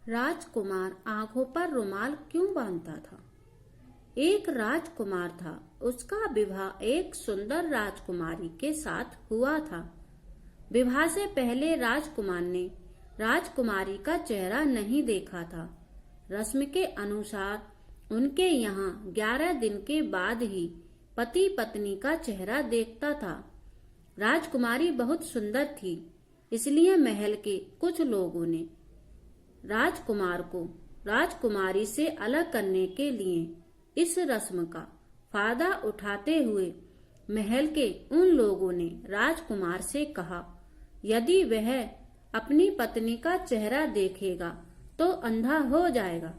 राजकुमार आंखों पर रुमाल क्यों बांधता था? एक राजकुमार था। उसका विवाह एक सुंदर राजकुमारी के साथ हुआ था। विवाह से पहले राजकुमार ने राजकुमारी का चेहरा नहीं देखा था। रस्म के अनुसार उनके यहाँ 11 दिन के बाद ही पति पत्नी का चेहरा देखता था। राजकुमारी बहुत सुंदर थी, इसलिए महल के कुछ लोगों ने राजकुमार को राजकुमारी से अलग करने के लिए इस रस्म का फायदा उठाते हुए महल के उन लोगों ने राजकुमार से कहा, यदि वह अपनी पत्नी का चेहरा देखेगा तो अंधा हो जाएगा।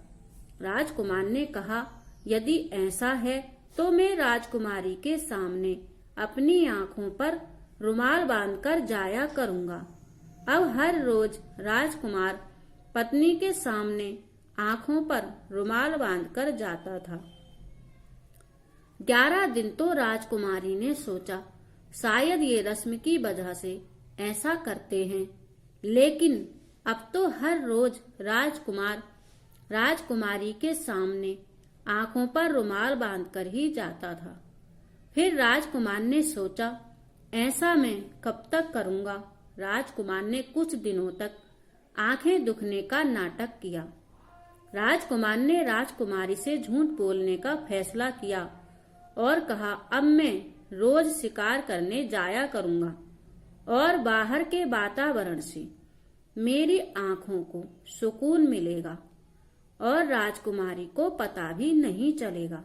राजकुमार ने कहा, यदि ऐसा है तो मैं राजकुमारी के सामने अपनी आंखों पर रुमाल बांधकर जाया करूंगा। अब हर रोज राजकुमार पत्नी के सामने आंखों पर रुमाल बांधकर जाता था। 11 दिन तो राजकुमारी ने सोचा, शायद ये रस्म की वजह से ऐसा करते हैं, लेकिन अब तो हर रोज राजकुमार राजकुमारी के सामने आंखों पर रुमाल बांधकर ही जाता था। फिर राजकुमार ने सोचा, ऐसा मैं कब तक करूंगा। राजकुमार ने कुछ दिनों तक आंखें दुखने का नाटक किया। राजकुमार ने राजकुमारी से झूठ बोलने का फैसला किया और कहा, अब मैं रोज शिकार करने जाया करूंगा और बाहर के वातावरण से मेरी आंखों को सुकून मिलेगा और राजकुमारी को पता भी नहीं चलेगा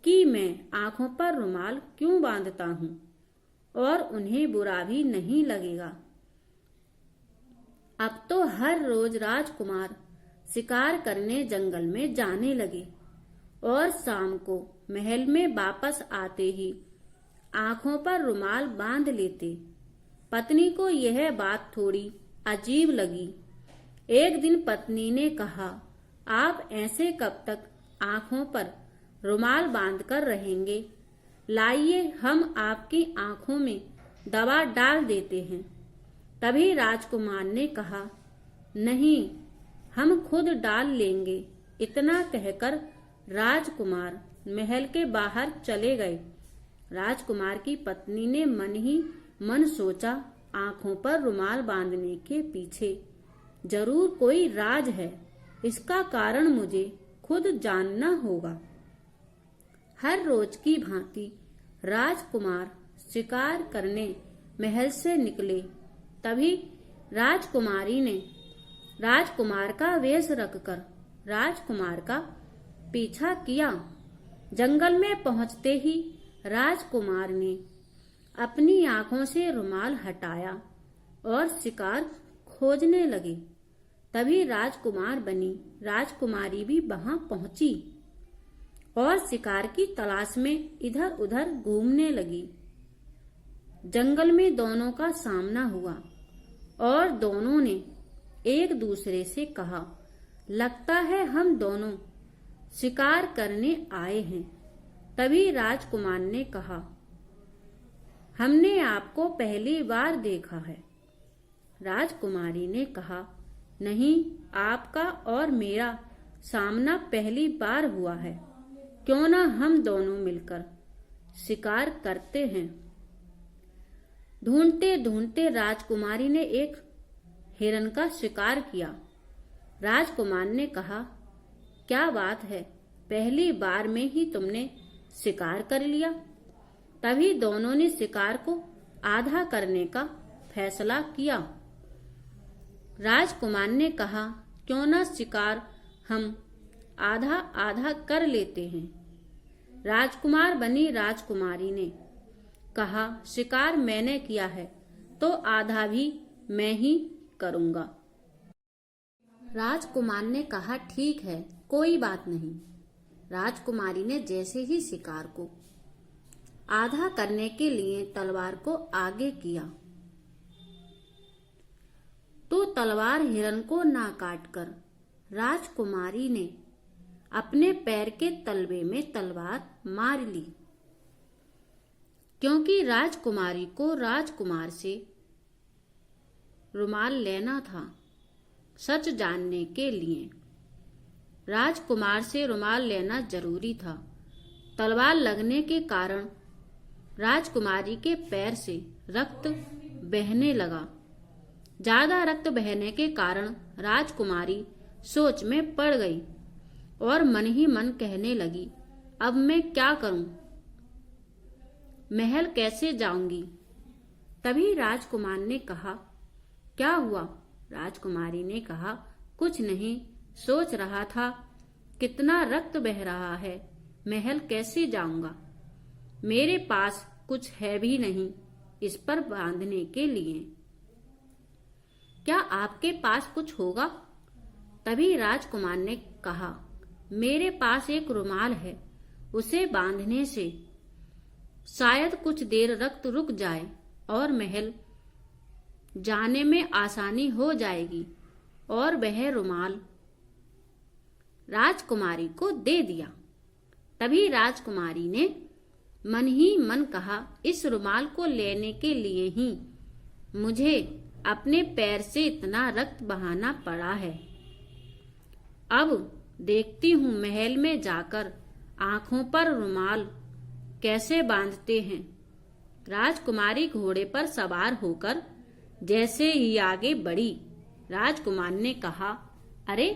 कि मैं आंखों पर रुमाल क्यों बांधता हूँ और उन्हें बुरा भी नहीं लगेगा। अब तो हर रोज राजकुमार शिकार करने जंगल में जाने लगे और शाम को महल में वापस आते ही आंखों पर रुमाल बांध लेते। पत्नी को यह बात थोड़ी अजीब लगी। एक दिन पत्नी ने कहा, आप ऐसे कब तक आंखों पर रुमाल बांधकर रहेंगे? लाइए हम आपकी आंखों में दवा डाल देते हैं। तभी राजकुमार ने कहा, नहीं, हम खुद डाल लेंगे। इतना कहकर राजकुमार महल के बाहर चले गए। राजकुमार की पत्नी ने मन ही मन सोचा, आंखों पर रुमाल बांधने के पीछे जरूर कोई राज है। इसका कारण मुझे खुद जानना होगा। हर रोज की भांति राजकुमार शिकार करने महल से निकले। तभी राजकुमारी ने राजकुमार का वेश रखकर राजकुमार का पीछा किया। जंगल में पहुंचते ही राजकुमार ने अपनी आंखों से रुमाल हटाया और शिकार खोजने लगे। तभी राजकुमार बनी राजकुमारी भी वहां पहुंची और शिकार की तलाश में इधर उधर घूमने लगी। जंगल में दोनों का सामना हुआ और दोनों ने एक दूसरे से कहा, लगता है हम दोनों शिकार करने आए हैं। तभी राजकुमार ने कहा, हमने आपको पहली बार देखा है। राजकुमारी ने कहा, नहीं, आपका और मेरा सामना पहली बार हुआ है। क्यों ना हम दोनों मिलकर शिकार करते हैं। ढूंढते ढूंढते राजकुमारी ने एक हिरन का शिकार किया। राजकुमार ने कहा, क्या बात है, पहली बार में ही तुमने शिकार कर लिया। तभी दोनों ने शिकार को आधा करने का फैसला किया। राजकुमार ने कहा, क्यों ना शिकार हम आधा आधा कर लेते हैं। राजकुमार बनी राजकुमारी ने कहा, शिकार मैंने किया है तो आधा भी मैं ही करूंगा। राजकुमार ने कहा, ठीक है, कोई बात नहीं। राजकुमारी ने जैसे ही शिकार को आधा करने के लिए तलवार को आगे किया तो तलवार हिरन को ना काटकर राजकुमारी ने अपने पैर के तलवे में तलवार मार ली। क्योंकि राजकुमारी को राजकुमार से रुमाल लेना था, सच जानने के लिए। राजकुमार से रुमाल लेना जरूरी था। तलवार लगने के कारण राजकुमारी के पैर से रक्त बहने लगा। ज्यादा रक्त बहने के कारण राजकुमारी सोच में पड़ गई और मन ही मन कहने लगी, अब मैं क्या करूं? महल कैसे जाऊंगी? तभी राजकुमार ने कहा, क्या हुआ? राजकुमारी ने कहा, कुछ नहीं, सोच रहा था कितना रक्त बह रहा है, महल कैसे जाऊंगा? मेरे पास कुछ है भी नहीं इस पर बांधने के लिए। क्या आपके पास कुछ होगा? तभी राजकुमार ने कहा, मेरे पास एक रुमाल है, उसे बांधने से शायद कुछ देर रक्त रुक जाए और महल जाने में आसानी हो जाएगी। और वह रुमाल राजकुमारी को दे दिया। तभी राजकुमारी ने मन ही मन कहा, इस रुमाल को लेने के लिए ही मुझे अपने पैर से इतना रक्त बहाना पड़ा है। अब देखती हूँ महल में जाकर आंखों पर रुमाल कैसे बांधते हैं। राजकुमारी घोड़े पर सवार होकर जैसे ही आगे बढ़ी, राजकुमार ने कहा, अरे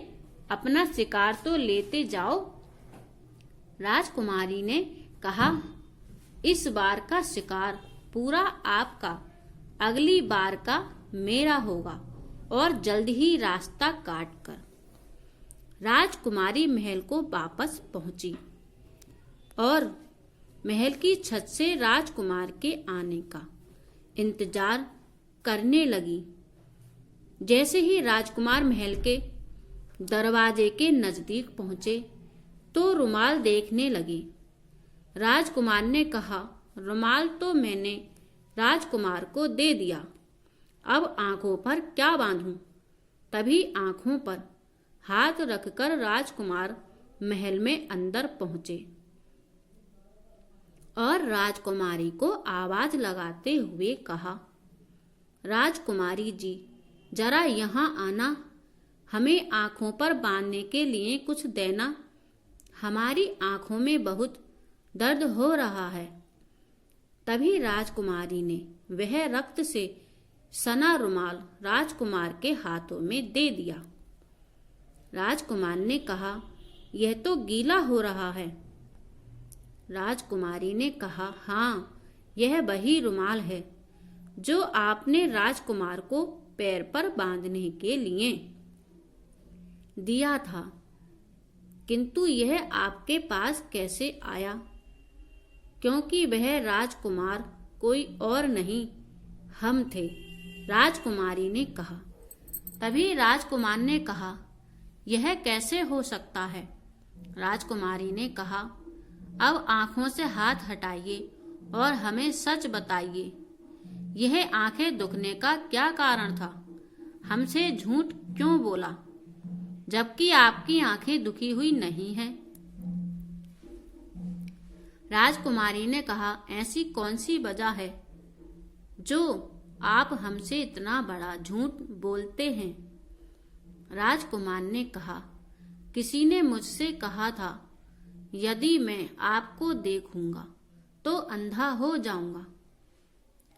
अपना शिकार तो लेते जाओ। राजकुमारी ने कहा, इस बार का शिकार पूरा आपका, अगली बार का मेरा होगा। और जल्द ही रास्ता काटकर राजकुमारी महल को वापस पहुंची और महल की छत से राजकुमार के आने का इंतजार करने लगी। जैसे ही राजकुमार महल के दरवाजे के नजदीक पहुंचे तो रुमाल देखने लगी। राजकुमार ने कहा, रुमाल तो मैंने राजकुमार को दे दिया, अब आंखों पर क्या बांधूं? तभी आंखों पर हाथ रखकर राजकुमार महल में अंदर पहुंचे और राजकुमारी को आवाज लगाते हुए कहा, राजकुमारी जी, जरा यहाँ आना, हमें आंखों पर बांधने के लिए कुछ देना, हमारी आंखों में बहुत दर्द हो रहा है। तभी राजकुमारी ने वह रक्त से सना रुमाल राजकुमार के हाथों में दे दिया। राजकुमार ने कहा, यह तो गीला हो रहा है। राजकुमारी ने कहा, हाँ, यह वही रुमाल है जो आपने राजकुमार को पैर पर बांधने के लिए दिया था, किंतु यह आपके पास कैसे आया? क्योंकि वह राजकुमार कोई और नहीं, हम थे, राजकुमारी ने कहा। तभी राजकुमार ने कहा, यह कैसे हो सकता है? राजकुमारी ने कहा, अब आंखों से हाथ हटाइए और हमें सच बताइए, यह आंखें दुखने का क्या कारण था? हमसे झूठ क्यों बोला, जबकि आपकी आंखें दुखी हुई नहीं हैं? राजकुमारी ने कहा, ऐसी कौन सी वजह है जो आप हमसे इतना बड़ा झूठ बोलते हैं? राजकुमार ने कहा, किसी ने मुझसे कहा था यदि मैं आपको देखूंगा तो अंधा हो जाऊंगा।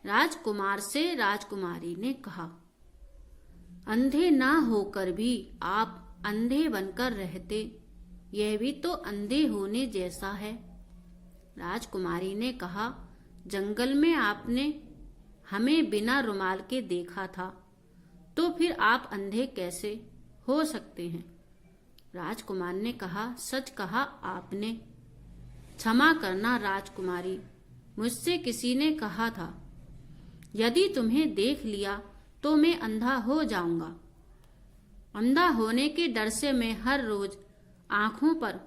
राजकुमार से राजकुमारी ने कहा, अंधे ना होकर भी आप अंधे बनकर रहते, यह भी तो अंधे होने जैसा है। राजकुमारी ने कहा, जंगल में आपने हमें बिना रुमाल के देखा था, तो फिर आप अंधे कैसे हो सकते हैं? राजकुमार ने कहा, सच कहा आपने। क्षमा करना राजकुमारी, मुझसे किसी ने कहा था यदि तुम्हें देख लिया तो मैं अंधा हो जाऊंगा। अंधा होने के डर से मैं हर रोज आंखों पर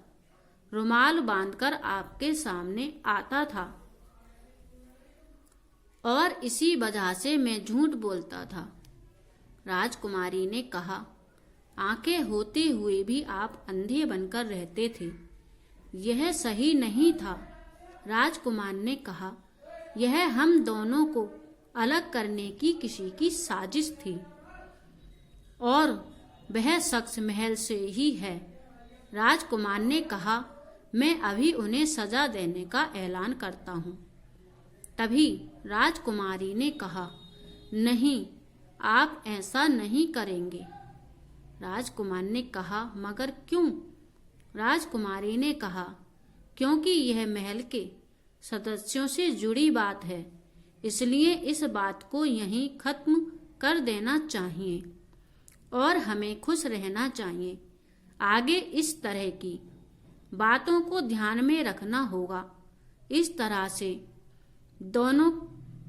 रुमाल बांधकर आपके सामने आता था और इसी वजह से मैं झूठ बोलता था। राजकुमारी ने कहा, आंखें होते हुए भी आप अंधे बनकर रहते थे, यह सही नहीं था। राजकुमार ने कहा, यह हम दोनों को अलग करने की किसी की साजिश थी और वह शख्स महल से ही है। राजकुमार ने कहा, मैं अभी उन्हें सजा देने का ऐलान करता हूँ। तभी राजकुमारी ने कहा, नहीं, आप ऐसा नहीं करेंगे। राजकुमार ने कहा, मगर क्यों? राजकुमारी ने कहा, क्योंकि यह महल के सदस्यों से जुड़ी बात है, इसलिए इस बात को यहीं खत्म कर देना चाहिए और हमें खुश रहना चाहिए। आगे इस तरह की बातों को ध्यान में रखना होगा। इस तरह से दोनों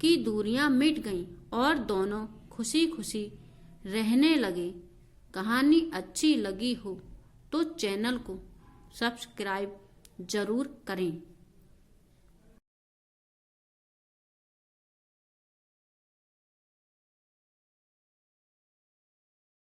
की दूरियां मिट गईं और दोनों खुशी खुशी रहने लगे। कहानी अच्छी लगी हो तो चैनल को सब्सक्राइब जरूर करें।